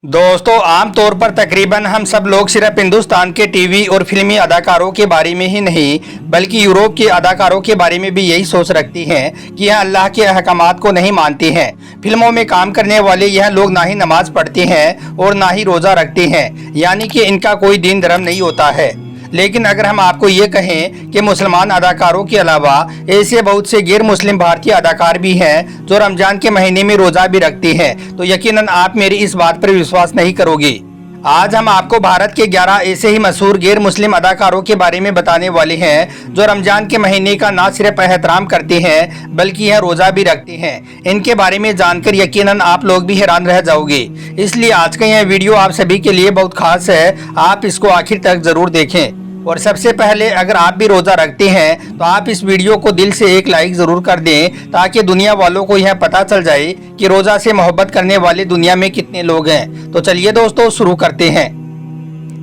दोस्तों आम तौर पर तकरीबन हम सब लोग सिर्फ हिंदुस्तान के टीवी और फिल्मी अदाकारों के बारे में ही नहीं बल्कि यूरोप के अदाकारों के बारे में भी यही सोच रखती हैं कि यह अल्लाह के अहकामात को नहीं मानते हैं। फिल्मों में काम करने वाले यह लोग ना ही नमाज पढ़ते हैं और ना ही रोज़ा रखते हैं, यानी कि इनका कोई दीन धर्म नहीं होता है। लेकिन अगर हम आपको ये कहें कि मुसलमान अदाकारों के अलावा ऐसे बहुत से गैर मुस्लिम भारतीय अदाकार भी हैं जो रमजान के महीने में रोज़ा भी रखते हैं, तो यकीनन आप मेरी इस बात पर विश्वास नहीं करोगे। आज हम आपको भारत के 11 ऐसे ही मशहूर गैर मुस्लिम अदाकारों के बारे में बताने वाले हैं जो रमजान के महीने का ना सिर्फ एहतराम करते हैं बल्कि यह रोज़ा भी रखते हैं। इनके बारे में जानकर यकीनन आप लोग भी हैरान रह जाओगे, इसलिए आज का यह वीडियो आप सभी के लिए बहुत खास है। आप इसको आखिर तक जरूर देखें। और सबसे पहले अगर आप भी रोज़ा रखते हैं तो आप इस वीडियो को दिल से एक लाइक ज़रूर कर दें ताकि दुनिया वालों को यह पता चल जाए कि रोज़ा से मोहब्बत करने वाले दुनिया में कितने लोग हैं। तो चलिए दोस्तों शुरू करते हैं।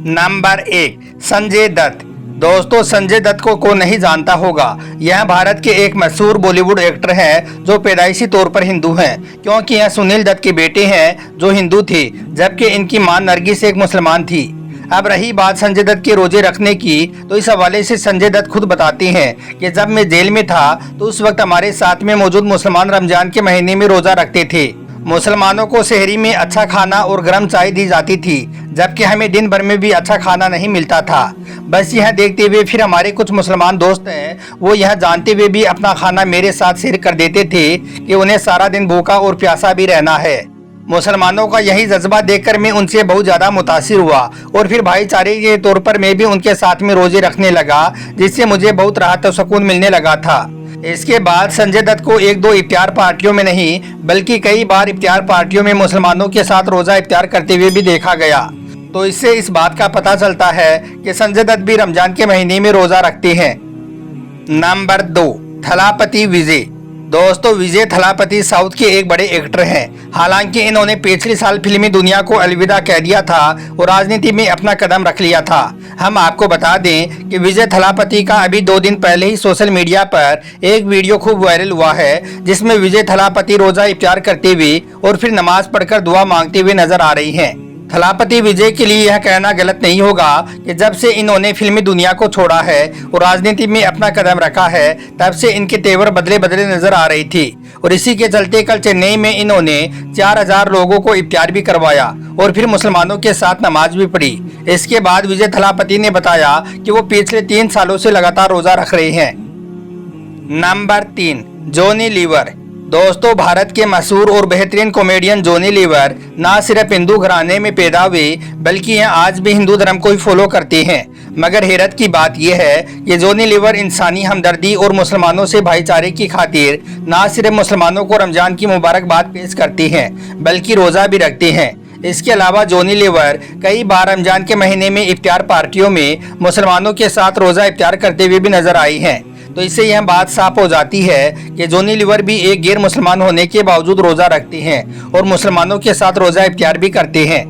नंबर 1, संजय दत्त। दोस्तों संजय दत्त को नहीं जानता होगा। यह भारत के एक मशहूर बॉलीवुड एक्टर हैं जो पैदाइशी तौर पर हिंदू हैं, क्योंकि यह सुनील दत्त के बेटे हैं जो हिंदू थे, जबकि इनकी मां नरगिस एक मुसलमान थी। अब रही बात संजय दत्त के रोजे रखने की, तो इस हवाले से संजय दत्त खुद बताते हैं कि जब मैं जेल में था तो उस वक्त हमारे साथ में मौजूद मुसलमान रमजान के महीने में रोजा रखते थे। मुसलमानों को शहरी में अच्छा खाना और गर्म चाय दी जाती थी, जबकि हमें दिन भर में भी अच्छा खाना नहीं मिलता था। बस यह देखते हुए फिर हमारे कुछ मुसलमान दोस्त हैं, वो यह जानते हुए भी अपना खाना मेरे साथ शेयर कर देते थे कि उन्हें सारा दिन भूखा और प्यासा भी रहना है। मुसलमानों का यही जज्बा देखकर मैं उनसे बहुत ज़्यादा मुतासिर हुआ और फिर भाईचारे के तौर पर मैं भी उनके साथ में रोजे रखने लगा, जिससे मुझे बहुत राहत और सुकून मिलने लगा था। इसके बाद संजय दत्त को एक दो इफ्तार पार्टियों में नहीं बल्कि कई बार इफ्तार पार्टियों में मुसलमानों के साथ रोज़ा इफ्तार करते हुए भी देखा गया। तो इससे इस बात का पता चलता है कि संजय दत्त भी रमजान के महीने में रोज़ा रखते हैं। नंबर 2, थलापति विजय। दोस्तों विजय थलापति साउथ के एक बड़े एक्टर हैं। हालांकि इन्होंने पिछले साल फिल्मी दुनिया को अलविदा कह दिया था और राजनीति में अपना कदम रख लिया था। हम आपको बता दें कि विजय थलापति का अभी 2 दिन पहले ही सोशल मीडिया पर एक वीडियो खूब वायरल हुआ है, जिसमें विजय थलापति रोजा इफ्तार करते हुए और फिर नमाज पढ़कर दुआ मांगते हुए नजर आ रही हैं। थलापति विजय के लिए यह कहना गलत नहीं होगा कि जब से इन्होंने फिल्मी दुनिया को छोड़ा है और राजनीति में अपना कदम रखा है, तब से इनके तेवर बदले बदले नजर आ रही थी। और इसी के चलते कल चेन्नई में इन्होंने 4000 लोगों को इफ्तार भी करवाया और फिर मुसलमानों के साथ नमाज भी पढ़ी। इसके बाद विजय थलापति ने बताया कि वो पिछले 3 सालों से लगातार रोजा रख रहे हैं। नंबर 3, जॉनी लीवर। दोस्तों भारत के मशहूर और बेहतरीन कॉमेडियन जॉनी लीवर ना सिर्फ हिंदू घराने में पैदा हुए बल्कि यह आज भी हिंदू धर्म को ही फॉलो करते हैं। मगर हैरत की बात यह है कि जॉनी लीवर इंसानी हमदर्दी और मुसलमानों से भाईचारे की खातिर ना सिर्फ मुसलमानों को रमजान की मुबारकबाद पेश करते हैं बल्कि रोज़ा भी रखते हैं। इसके अलावा जॉनी लीवर कई बार रमजान के महीने में इफ्तार पार्टियों में मुसलमानों के साथ रोज़ा इफ्तार करते हुए भी नजर आई हैं। तो इससे यह बात साफ हो जाती है कि जॉनी लीवर भी एक गैर मुसलमान होने के बावजूद रोज़ा रखते हैं और मुसलमानों के साथ रोज़ा इफ्तार भी करते हैं।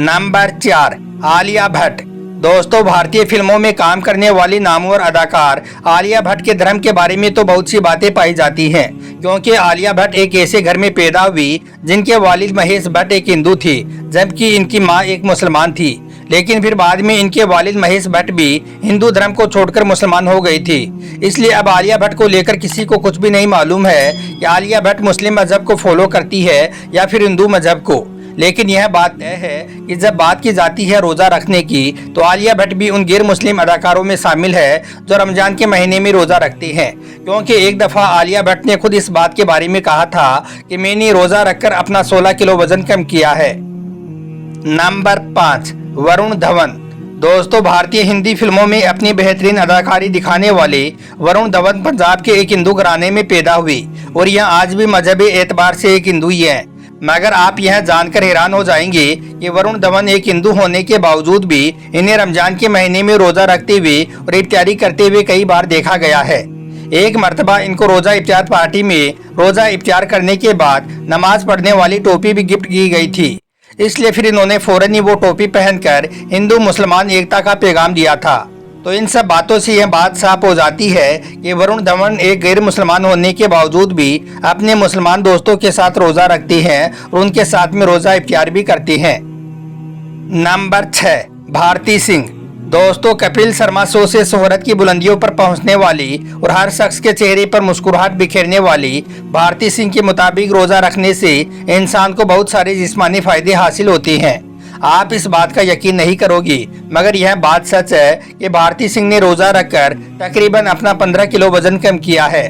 नंबर 4, आलिया भट्ट। दोस्तों भारतीय फिल्मों में काम करने वाली नामवर अदाकार आलिया भट्ट के धर्म के बारे में तो बहुत सी बातें पाई जाती हैं, क्योंकि आलिया भट्ट एक ऐसे घर में पैदा हुई जिनके वालिद महेश भट्ट एक हिंदू थे, जबकि इनकी मां एक मुसलमान थी। लेकिन फिर बाद में इनके वालिद महेश भट्ट भी हिंदू धर्म को छोड़कर मुसलमान हो गई थी। इसलिए अब आलिया भट्ट को लेकर किसी को कुछ भी नहीं मालूम है कि आलिया भट्ट मुस्लिम मजहब को फॉलो करती है या फिर हिंदू मजहब को। लेकिन यह बात तय है कि जब बात की जाती है रोज़ा रखने की, तो आलिया भट्ट भी उन गैर मुस्लिम अदाकारों में शामिल है जो रमजान के महीने में रोज़ा रखते हैं। क्योंकि एक दफ़ा आलिया भट्ट ने खुद इस बात के बारे में कहा था कि मैंने रोज़ा रखकर अपना 16 किलो वजन कम किया है। नंबर 5, वरुण धवन। दोस्तों भारतीय हिंदी फिल्मों में अपनी बेहतरीन अदाकारी दिखाने वाले वरुण धवन पंजाब के एक हिंदू घराने में पैदा हुए और यह आज भी मजहबी एतबार से एक हिंदू ही है। मगर आप यह जानकर हैरान हो जाएंगे कि वरुण धवन एक हिंदू होने के बावजूद भी इन्हें रमजान के महीने में रोजा रखते हुए और इफ्तारी करते हुए कई बार देखा गया है। एक मर्तबा इनको रोजा इफ्तार पार्टी में रोजा इफ्तार करने के बाद नमाज पढ़ने वाली टोपी भी गिफ्ट की गई थी। इसलिए फिर इन्होंने फौरन ही वो टोपी पहनकर हिंदू मुसलमान एकता का पैगाम दिया था। तो इन सब बातों से यह बात साफ हो जाती है कि वरुण धवन एक गैर मुसलमान होने के बावजूद भी अपने मुसलमान दोस्तों के साथ रोजा रखती हैं और उनके साथ में रोजा इफ्तार भी करती हैं। नंबर 6, भारती सिंह। दोस्तों, कपिल शर्मा शो से शोहरत की बुलंदियों पर पहुंचने वाली और हर शख्स के चेहरे पर मुस्कुराहट बिखेरने वाली भारती सिंह के मुताबिक रोजा रखने से इंसान को बहुत सारे जिस्मानी फायदे हासिल होते हैं। आप इस बात का यकीन नहीं करोगी, मगर यह बात सच है कि भारती सिंह ने रोजा रखकर तकरीबन अपना 15 किलो वजन कम किया है।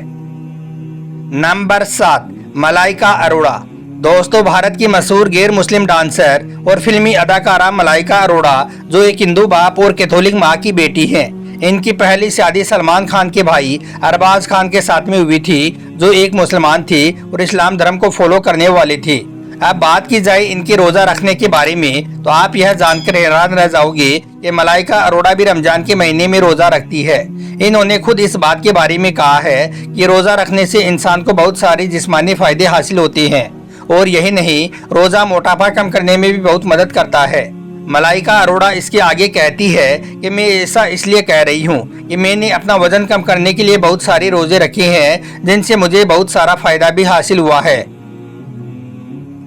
नंबर 7, मलाइका अरोड़ा। दोस्तों, भारत की मशहूर गैर मुस्लिम डांसर और फिल्मी अदाकारा मलाइका अरोड़ा, जो एक हिंदू बाप और कैथोलिक मां की बेटी हैं, इनकी पहली शादी सलमान खान के भाई अरबाज खान के साथ में हुई थी, जो एक मुसलमान थी और इस्लाम धर्म को फॉलो करने वाली थी। अब बात की जाए इनके रोजा रखने के बारे में, तो आप यह जानकर हैरान रह जाओगे कि मलाइका अरोड़ा भी रमजान के महीने में रोजा रखती है। इन्होंने खुद इस बात के बारे में कहा है कि रोजा रखने से इंसान को बहुत सारे जिस्मानी फायदे हासिल होते हैं और यही नहीं, रोजा मोटापा कम करने में भी बहुत मदद करता है। मलाइका अरोड़ा इसके आगे कहती है कि मैं ऐसा इसलिए कह रही हूँ कि मैंने अपना वजन कम करने के लिए बहुत सारे रोजे रखे हैं, जिनसे मुझे बहुत सारा फायदा भी हासिल हुआ है।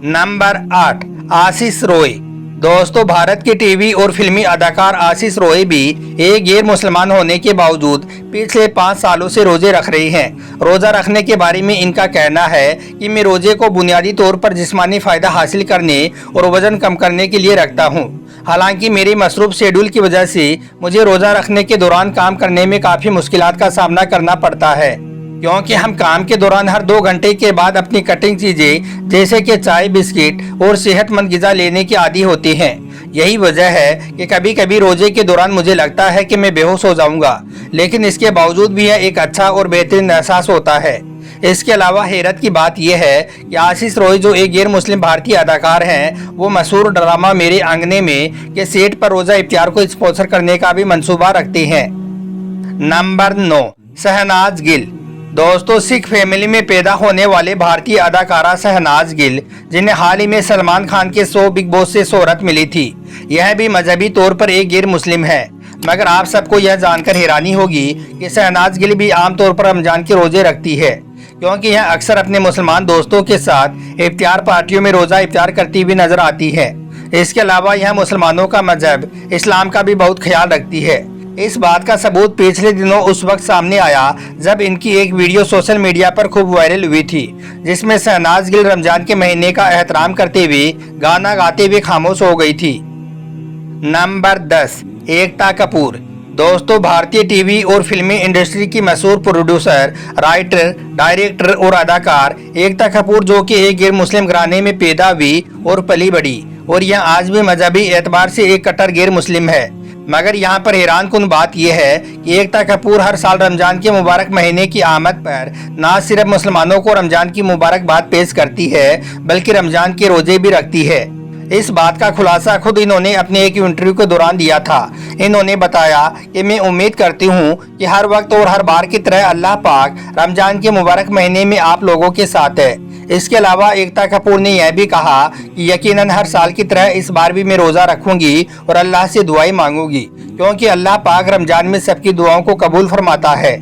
नंबर 8, आशीष रॉय। दोस्तों, भारत के टीवी और फिल्मी अदाकार आशीष रॉय भी एक गैर मुसलमान होने के बावजूद पिछले 5 सालों से रोजे रख रहे हैं। रोजा रखने के बारे में इनका कहना है कि मैं रोजे को बुनियादी तौर पर जिस्मानी फायदा हासिल करने और वजन कम करने के लिए रखता हूं। हालांकि मेरी मसरूफ शेड्यूल की वजह से मुझे रोजा रखने के दौरान काम करने में काफी मुश्किलात का सामना करना पड़ता है, क्योंकि हम काम के दौरान हर 2 घंटे के बाद अपनी कटिंग चीजें जैसे कि चाय, बिस्किट और सेहतमंद ग़िज़ा लेने के आदी होते हैं। यही वजह है कि कभी कभी रोजे के दौरान मुझे लगता है कि मैं बेहोश हो जाऊंगा, लेकिन इसके बावजूद भी यह एक अच्छा और बेहतरीन एहसास होता है। इसके अलावा हैरत की बात यह है कि आशीष रॉय, जो एक गैर मुस्लिम भारतीय अदाकार हैं, वो मशहूर ड्रामा मेरे आंगने में के सेट पर रोजा इफ्तार को स्पॉन्सर करने का भी मंसूबा रखते हैं। नंबर 9, शहनाज गिल। दोस्तों, सिख फैमिली में पैदा होने वाले भारतीय अदाकारा शहनाज गिल, जिन्हें हाल ही में सलमान खान के शो बिग बॉस से शोहरत मिली थी, यह भी मजहबी तौर पर एक गैर मुस्लिम है। मगर आप सबको यह जानकर हैरानी होगी कि शहनाज गिल भी आमतौर पर रमजान के रोजे रखती है, क्योंकि यह अक्सर अपने मुसलमान दोस्तों के साथ इफ्तार पार्टियों में रोजा इफ्तार करती हुई नजर आती है। इसके अलावा यह मुसलमानों का मजहब इस्लाम का भी बहुत ख्याल रखती है। इस बात का सबूत पिछले दिनों उस वक्त सामने आया जब इनकी एक वीडियो सोशल मीडिया पर खूब वायरल हुई थी, जिसमें शहनाज गिल रमजान के महीने का एहतराम करते हुए गाना गाते हुए खामोश हो गई थी। नंबर 10, एकता कपूर। दोस्तों, भारतीय टीवी और फिल्मी इंडस्ट्री की मशहूर प्रोड्यूसर, राइटर, डायरेक्टर और अदाकार एकता कपूर, जो कि एक गैर मुस्लिम घराने में पैदा हुई और पली बड़ी, और यह आज भी मजहबी एतबार से एक कट्टर गैर मुस्लिम है। मगर यहाँ पर हैरान कुन बात यह है कि एकता कपूर हर साल रमजान के मुबारक महीने की आमद पर न सिर्फ मुसलमानों को रमजान की मुबारकबाद पेश करती है, बल्कि रमजान के रोजे भी रखती है। इस बात का खुलासा खुद इन्होंने अपने एक इंटरव्यू के दौरान दिया था। इन्होंने बताया कि मैं उम्मीद करती हूँ कि हर वक्त और हर बार की तरह अल्लाह पाक रमजान के मुबारक महीने में आप लोगों के साथ है। इसके अलावा एकता कपूर ने यह भी कहा कि यकीनन हर साल की तरह इस बार भी मैं रोजा रखूंगी और अल्लाह से दुआएं मांगूंगी, क्योंकि अल्लाह पाक रमजान में सबकी दुआओं को कबूल फरमाता है।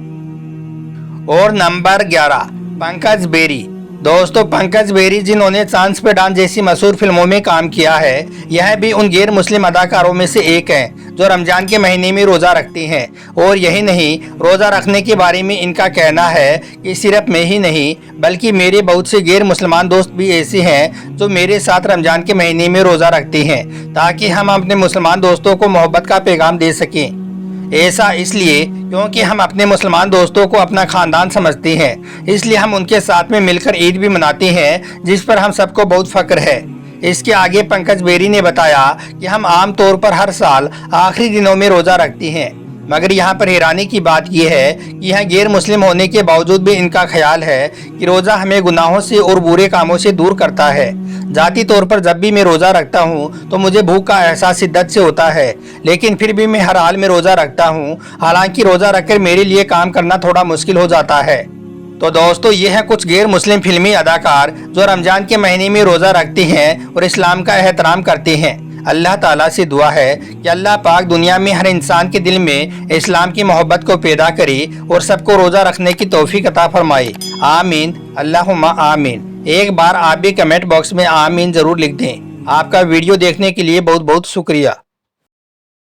और नंबर 11, पंकज बेरी। दोस्तों, पंकज बेरी, जिन्होंने चांस पे डांस जैसी मशहूर फिल्मों में काम किया है, यह भी उन गैर मुस्लिम अदाकारों में से एक हैं जो रमजान के महीने में रोजा रखते हैं। और यही नहीं, रोजा रखने के बारे में इनका कहना है कि सिर्फ मैं ही नहीं, बल्कि मेरे बहुत से गैर मुसलमान दोस्त भी ऐसे हैं जो मेरे साथ रमजान के महीने में रोजा रखते हैं, ताकि हम अपने मुसलमान दोस्तों को मोहब्बत का पैगाम दे सकें। ऐसा इसलिए क्योंकि हम अपने मुसलमान दोस्तों को अपना खानदान समझते हैं, इसलिए हम उनके साथ में मिलकर ईद भी मनाते हैं, जिस पर हम सबको बहुत फख्र है। इसके आगे पंकज बेरी ने बताया कि हम आम तौर पर हर साल आखिरी दिनों में रोजा रखते हैं, मगर यहाँ पर हैरानी की बात यह है कि यह गैर मुस्लिम होने के बावजूद भी इनका ख्याल है कि रोजा हमें गुनाहों से और बुरे कामों से दूर करता है। जाती तौर पर जब भी मैं रोजा रखता हूँ तो मुझे भूख का एहसास शिद्दत से होता है, लेकिन फिर भी मैं हर हाल में रोजा रखता हूँ। हालांकि रोजा रखकर मेरे लिए काम करना थोड़ा मुश्किल हो जाता है। तो दोस्तों, ये है कुछ गैर मुस्लिम फिल्मी अदाकार जो रमजान के महीने में रोजा रखते हैं और इस्लाम का एहतराम करते हैं। اللہ تعالیٰ سے دعا ہے کہ اللہ پاک دنیا میں ہر انسان کے دل میں اسلام کی محبت کو پیدا کرے اور سب کو روزہ رکھنے کی توفیق عطا فرمائے۔ آمین، اللہم آمین۔ ایک بار آپ بھی کمنٹ باکس میں آمین ضرور لکھ دیں۔ آپ کا ویڈیو دیکھنے کے لیے بہت بہت شکریہ۔